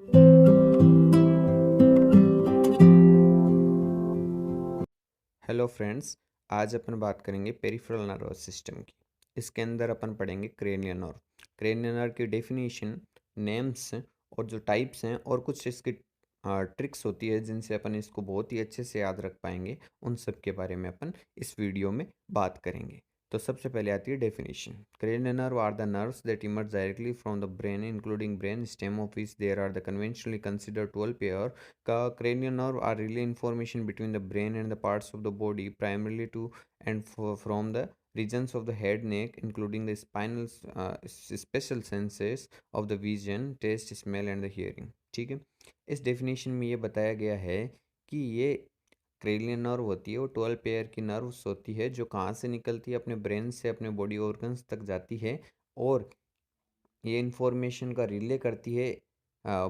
Hello friends. आज अपन बात करेंगे पेरिफेरल नर्वस सिस्टम की। इसके अंदर अपन पढ़ेंगे क्रेनियल नर्व। क्रेनियल नर्व की डेफिनेशन, नेम्स और जो टाइप्स हैं और कुछ इसकी ट्रिक्स होती है जिनसे अपन इसको बहुत ही अच्छे से याद रख पाएंगे। उन सब के बारे में अपन इस वीडियो में बात करेंगे। तो सबसे पहले आती है definition. Cranial nerve are the nerves that emerge directly from the brain including brain stem of which there are the conventionally considered 12 pair cranial nerve are relay information between the brain and the parts of the body, primarily to and from the regions of the head, neck, including the spinal special senses of the vision, taste, smell and the hearing। ठीक है। इस definition में ये बताया गया है कि ये क्रेनियल नर्व होती है वो 12 पेयर की नर्व्स होती है जो कहाँ से निकलती है, अपने ब्रेन से अपने बॉडी ऑर्गन्स तक जाती है और ये इन्फॉर्मेशन का रिले करती है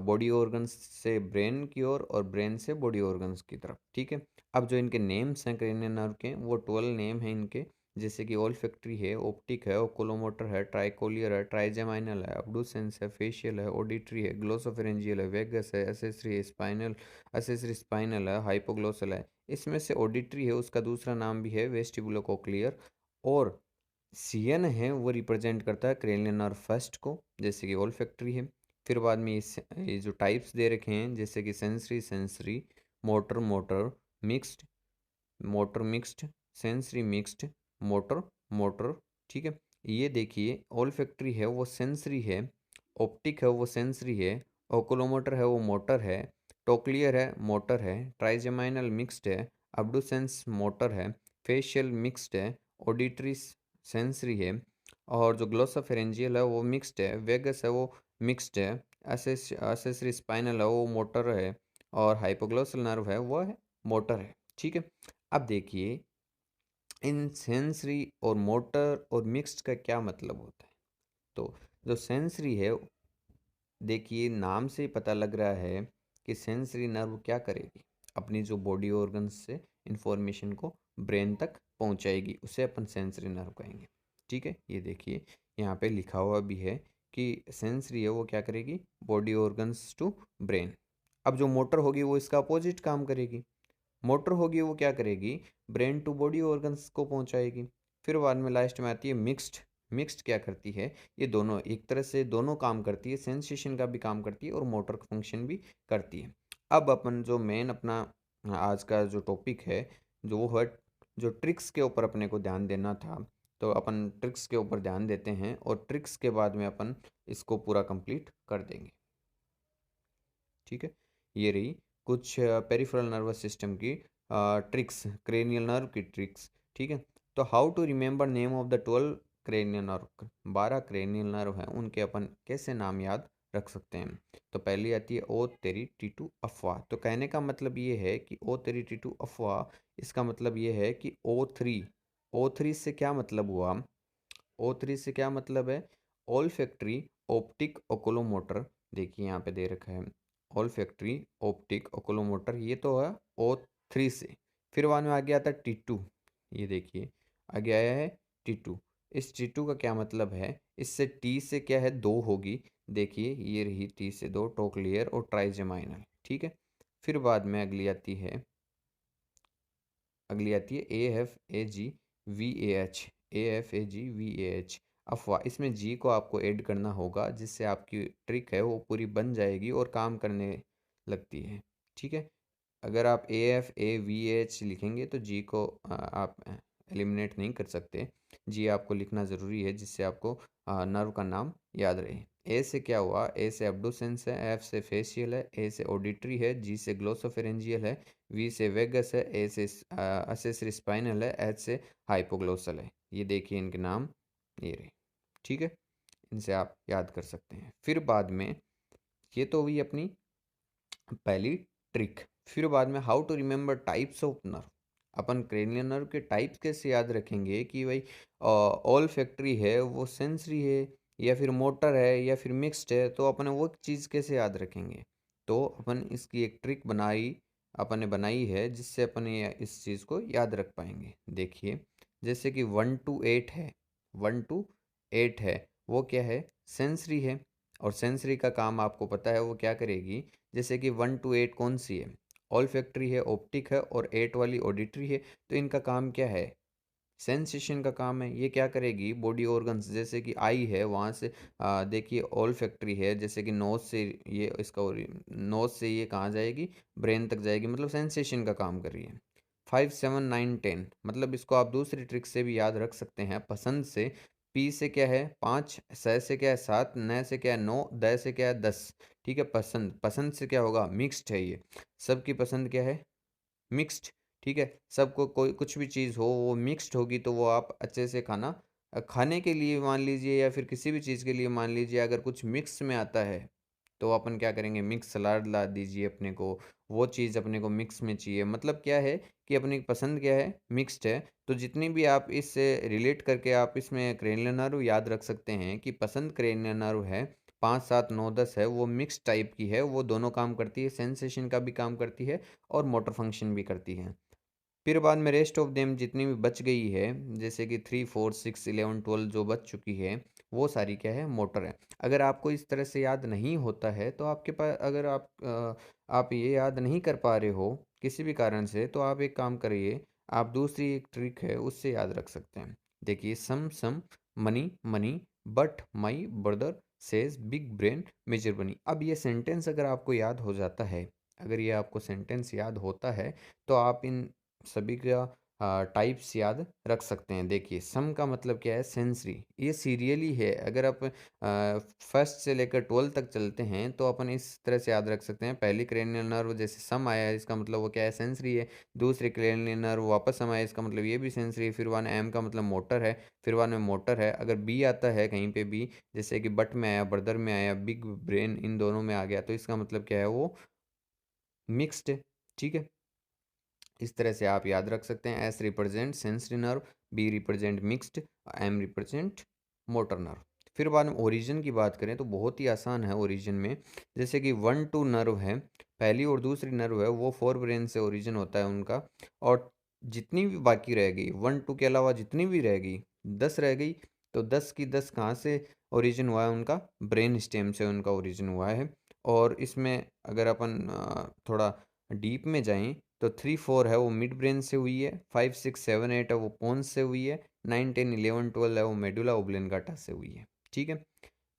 बॉडी ऑर्गन्स से ब्रेन की ओर और ब्रेन से बॉडी ऑर्गन्स की तरफ। ठीक है। अब जो इनके नेम्स हैं क्रेनियल नर्व के, वो 12 नेम हैं इनके, जैसे कि ओल्फैक्टरी है, ऑप्टिक है, ओकुलोमोटर है, ट्राइकोलियर है, ट्राइजेमाइनल है, अब्डूसेंस है, फेशियल है, ऑडिटरी है, ग्लोसोफेरेंजियल है, वेगस है, एसेसरी है, स्पाइनल एसेसरी स्पाइनल है, हाइपोग्लोसल है। इसमें से ऑडिटरी है, उसका दूसरा नाम भी है वेस्टिबुलोकोक्लियर। और सीएन है वो रिप्रेजेंट करता है क्रेनियल नर्व फर्स्ट को, जैसे कि ओल्फैक्टरी है। फिर बाद में ये जो टाइप्स दे रखे हैं जैसे कि sensory sensory, motor motor, mixed motor mixed, sensory mixed, motor motor. ठीक है। ये देखिए ओल्फैक्टरी है वो सेंसरी है, ऑप्टिक है वो सेंसरी है, ओकुलोमोटर है वो मोटर है, टोक्लियर है मोटर है, ट्राइजेमाइनल मिक्स्ड है, अब्डुसेंस मोटर है, फेशियल मिक्स्ड है, ऑडिटरी सेंसरी है, और जो ग्लोसोफेरेंजियल है वो मिक्स्ड है, वेगस है वो मिक्स्ड है, एसेसरी स्पाइनल है वो मोटर है, और हाइपोग्लोसल नर्व है वो है मोटर है। ठीक है। अब देखिए इन सेंसरी और मोटर और मिक्स्ड का क्या मतलब होता है। तो जो सेंसरी है, देखिए नाम से ही पता लग रहा है कि सेंसरी नर्व क्या करेगी, अपनी जो बॉडी ऑर्गन्स से इंफॉर्मेशन को ब्रेन तक पहुंचाएगी, उसे अपन सेंसरी नर्व कहेंगे। ठीक है। ये देखिए यहाँ पे लिखा हुआ भी है कि सेंसरी है वो क्या करेगी, बॉडी ऑर्गन्स टू ब्रेन। अब जो मोटर होगी वो इसका अपोजिट काम करेगी। मोटर होगी वो क्या करेगी, ब्रेन टू बॉडी ऑर्गन्स को पहुंचाएगी। फिर बाद में लास्ट में आती है मिक्स्ड। मिक्स्ड क्या करती है, ये दोनों एक तरह से दोनों काम करती है, सेंसेशन का भी काम करती है और मोटर फंक्शन भी करती है। अब अपन जो मेन अपना आज का जो टॉपिक है, जो वो है जो ट्रिक्स के ऊपर अपने को ध्यान देना था, तो अपन ट्रिक्स के ऊपर ध्यान देते हैं और ट्रिक्स के बाद में अपन इसको पूरा कंप्लीट कर देंगे। ठीक है। ये रही कुछ पेरिफेरल नर्वस सिस्टम की ट्रिक्स, क्रेनियल नर्व की ट्रिक्स। ठीक है। तो how to remember name of the 12 cranial nerve, 12 cranial nerve हैं, उनके अपन कैसे नाम याद रख सकते हैं। तो पहली आती है ओ तेरी टीटू अफवाह। तो कहने का मतलब ये है कि ओ तेरी टीटू अफवाह, इसका मतलब ये है कि ओ थ्री से क्या मतलब हुआ, O3 से क्या मतलब है, ऑल फैक्ट्री ऑप्टिक ओकुलोमोटर। देखिए यहाँ पे दे रखा है ऑल फैक्ट्री ऑप्टिक ओकुलोमोटर, ये तो है O3 से। फिर बाद में आ गया था T2। ये देखिए आगे आया है T2। इस T2 का क्या मतलब है, इससे T से क्या है, दो होगी। देखिए ये रही T से दो, टोक्लियर और ट्राइजेमाइनल। ठीक है। फिर बाद में अगली आती है AFAGVAH। AFAGVAH अफवाह। इसमें जी को आपको ऐड करना होगा, जिससे आपकी ट्रिक है वो पूरी बन जाएगी और काम करने लगती है। ठीक है। अगर आप AFAVH लिखेंगे तो जी को आप एलिमिनेट नहीं कर सकते। जी आपको लिखना ज़रूरी है, जिससे आपको नर्व का नाम याद रहे। ए से क्या हुआ, ए से एब्डोसेंस है, एफ से फेशियल है, ए से ऑडिटरी है, जी से ग्लोसोफेरेंजियल है, वी से वेगस है, ए से असेसरी स्पाइनल है, एच से हाइपोग्लोसल है। ये देखिए इनके नाम ये रहे। ठीक है। इनसे आप याद कर सकते हैं। फिर बाद में ये तो हुई अपनी पहली ट्रिक। फिर बाद में how to remember types of nerve. अपन क्रेनियल नर्व के टाइप्स कैसे याद रखेंगे कि भाई ऑल फैक्ट्री है वो सेंसरी है या फिर मोटर है या फिर मिक्स्ड है, तो अपन वो चीज़ कैसे याद रखेंगे। तो अपन इसकी एक ट्रिक अपन ने बनाई है, जिससे अपन ये इस चीज़ को याद रख पाएंगे। देखिए जैसे कि 1 to 8 है, 1 to 8 है, वो क्या है, सेंसरी है। और सेंसरी का काम आपको पता है वो क्या करेगी, जैसे कि 1 to 8 कौन सी है, ऑल फैक्ट्री है, ऑप्टिक है और 8 वाली ऑडिटरी है। तो इनका काम क्या है, सेंसेशन का काम है। ये क्या करेगी, बॉडी ऑर्गन्स जैसे कि आई है वहाँ से देखिए ऑल फैक्ट्री है, जैसे कि नोज से ये इसका नोज से ये कहाँ जाएगी, ब्रेन तक जाएगी, मतलब सेंसेशन का काम कर रही है। 5 7 9 10 मतलब इसको आप दूसरी ट्रिक से भी याद रख सकते हैं। पसंद से पी से क्या है 5, स से क्या है 7, न से क्या है 9, द से क्या है 10। ठीक है, पसंद, पसंद से क्या होगा, मिक्स्ड है ये, सबकी पसंद क्या है, मिक्स्ड। ठीक है, सबको कोई कुछ भी चीज़ हो वो मिक्स्ड होगी तो वो आप अच्छे से खाना खाने के लिए मान लीजिए या फिर किसी भी चीज़ के लिए मान लीजिए, अगर कुछ मिक्स में आता है तो अपन क्या करेंगे, मिक्स सलाद ला दीजिए अपने को, वो चीज़ अपने को मिक्स में चाहिए। मतलब क्या है कि अपनी पसंद क्या है, मिक्स्ड है। तो जितनी भी आप इससे रिलेट करके आप इसमें क्रेनियनारू याद रख सकते हैं कि पसंद क्रेनियनारू है, 5 7 9 10 है, वो मिक्स टाइप की है, वो दोनों काम करती है, सेंसेशन का भी काम करती है और मोटर फंक्शन भी करती है। फिर बाद में रेस्ट ऑफ देम जितनी भी बच गई है, जैसे कि 3 4 6 11 12 जो बच चुकी है, वो सारी क्या है, मोटर है। अगर आपको इस तरह से याद नहीं होता है तो आपके पास, अगर आप ये याद नहीं कर पा रहे हो किसी भी कारण से, तो आप एक काम करिए, आप दूसरी एक ट्रिक है उससे याद रख सकते हैं। देखिए, some some money money but my brother says big brain major बनी। अब ये सेंटेंस अगर आपको याद हो जाता है, अगर ये आपको सेंटेंस याद होता है, तो आप इन सभी का टाइप्स याद रख सकते हैं। देखिए, सम का मतलब क्या है, सेंसरी, ये सीरियली है। अगर आप फर्स्ट से लेकर 12 तक चलते हैं तो अपन इस तरह से याद रख सकते हैं। पहली क्रेनियल नर्व जैसे सम आया है, इसका मतलब वो क्या है, सेंसरी है। दूसरी क्रेनियल नर्व वापस सम आया, इसका मतलब ये भी सेंसरी है। फिर वन एम का मतलब मोटर है, फिर वन में मोटर है। अगर बी आता है कहीं पे भी, जैसे कि बट में आया, ब्रदर में आया, बिग ब्रेन, इन दोनों में आ गया, तो इसका मतलब क्या है, वो मिक्स्ड है। ठीक है, इस तरह से आप याद रख सकते हैं। S represent sensory nerve, B represent mixed, M represent motor nerve. फिर बाद में ओरिजिन की बात करें तो बहुत ही आसान है ओरिजिन में। जैसे कि 1 2 नर्व है, पहली और दूसरी नर्व है, वो फोर ब्रेन से ओरिजिन होता है उनका। और जितनी भी बाकी रह गई 1 2 के अलावा, जितनी भी रह गई 10 रह गई, तो 10 की 10 कहाँ से ओरिजिन हुआ है उनका, ब्रेन स्टेम से उनका ओरिजिन हुआ है। और इसमें अगर अपन थोड़ा डीप में जाएं तो 3 4 है वो मिड ब्रेन से हुई है, 5 6 7 8 है वो पोन्स से हुई है, 9 10 11 12 है वो मेडुला ओब्लांगेटा से हुई है। ठीक है,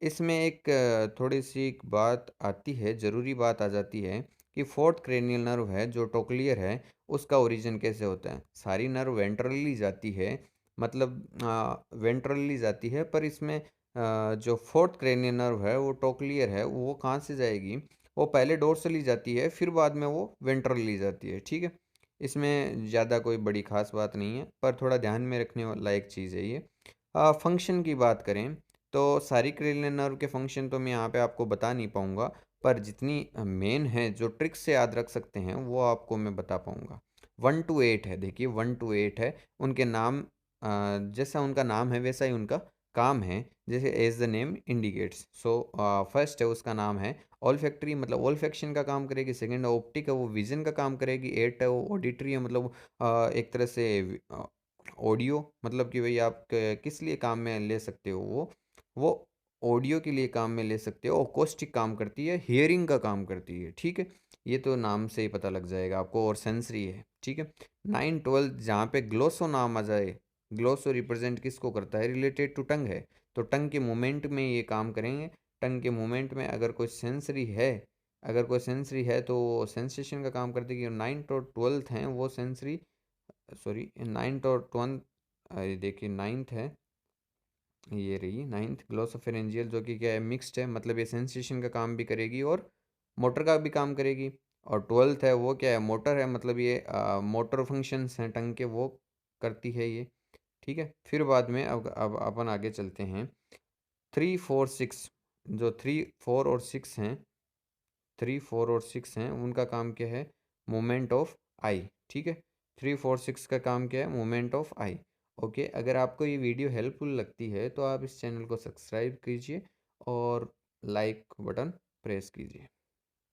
इसमें एक थोड़ी सी एक बात आती है, ज़रूरी बात आ जाती है कि फोर्थ क्रेनियल नर्व है जो टोक्लियर है, उसका ओरिजिन कैसे होता है। सारी नर्व वेंट्रली जाती है, मतलब वेंट्रली जाती है, पर इसमें जो फोर्थ क्रेनियल नर्व है वो टोक्लियर है, वो कहाँ से जाएगी, वो पहले डोर्सली जाती है, फिर बाद में वो वेंट्रली जाती है। ठीक है, इसमें ज़्यादा कोई बड़ी खास बात नहीं है, पर थोड़ा ध्यान में रखने लायक चीज़ है ये। फंक्शन की बात करें तो सारी क्रेनियल नर्व के फंक्शन तो मैं यहाँ पे आपको बता नहीं पाऊँगा, पर जितनी मेन है जो ट्रिक्स से याद रख सकते हैं वो आपको मैं बता पाऊँगा। 1 to 8 है, देखिए 1 to 8 है, उनके नाम जैसा उनका नाम है वैसा ही उनका काम है, जैसे as the name indicates. So first है उसका नाम है ऑल फैक्ट्री, मतलब ऑल फैक्शन का काम करेगी। सेकंड ऑप्टिक है, वो विजन का काम करेगी। 8 है वो ऑडिटरी है, मतलब एक तरह से ऑडियो, मतलब कि भाई आप किस लिए काम में ले सकते हो, वो ऑडियो के लिए काम में ले सकते हो। ओकोस्टिक काम करती है, हियरिंग का काम करती है। ठीक है, ये तो नाम से ही पता लग जाएगा आपको। और सेंसरी है। ठीक है, 9 12 जहाँ पे ग्लोसो नाम आ जाए, ग्लोसो रिप्रेजेंट किसको करता है, रिलेटेड टू टंग है, तो टंग के मूवमेंट में ये काम करेंगे। टंग के मूवमेंट में अगर कोई सेंसरी है, अगर कोई सेंसरी है तो सेंसेशन का काम करती है। 9 और 12 हैं वो सेंसरी, सॉरी 9 और 12, देखिए 9th है, ये रही 9th ग्लोसोफेरेंजियल, जो कि क्या है, मिक्स्ड है, मतलब ये सेंसेशन का काम भी करेगी और मोटर का भी काम करेगी। और 12th है वो क्या है, मोटर है, मतलब ये मोटर फंक्शंस हैं टंग के, वो करती है ये। ठीक है, फिर बाद में अब अपन आगे चलते हैं। 3 4 6, जो 3 4 और 6 हैं, 3 4 और 6 हैं, उनका काम क्या है, मूवमेंट ऑफ आई। ठीक है, 3 4 6 का काम क्या है, मूवमेंट ऑफ आई। ओके, अगर आपको ये वीडियो हेल्पफुल लगती है तो आप इस चैनल को सब्सक्राइब कीजिए और लाइक बटन प्रेस कीजिए।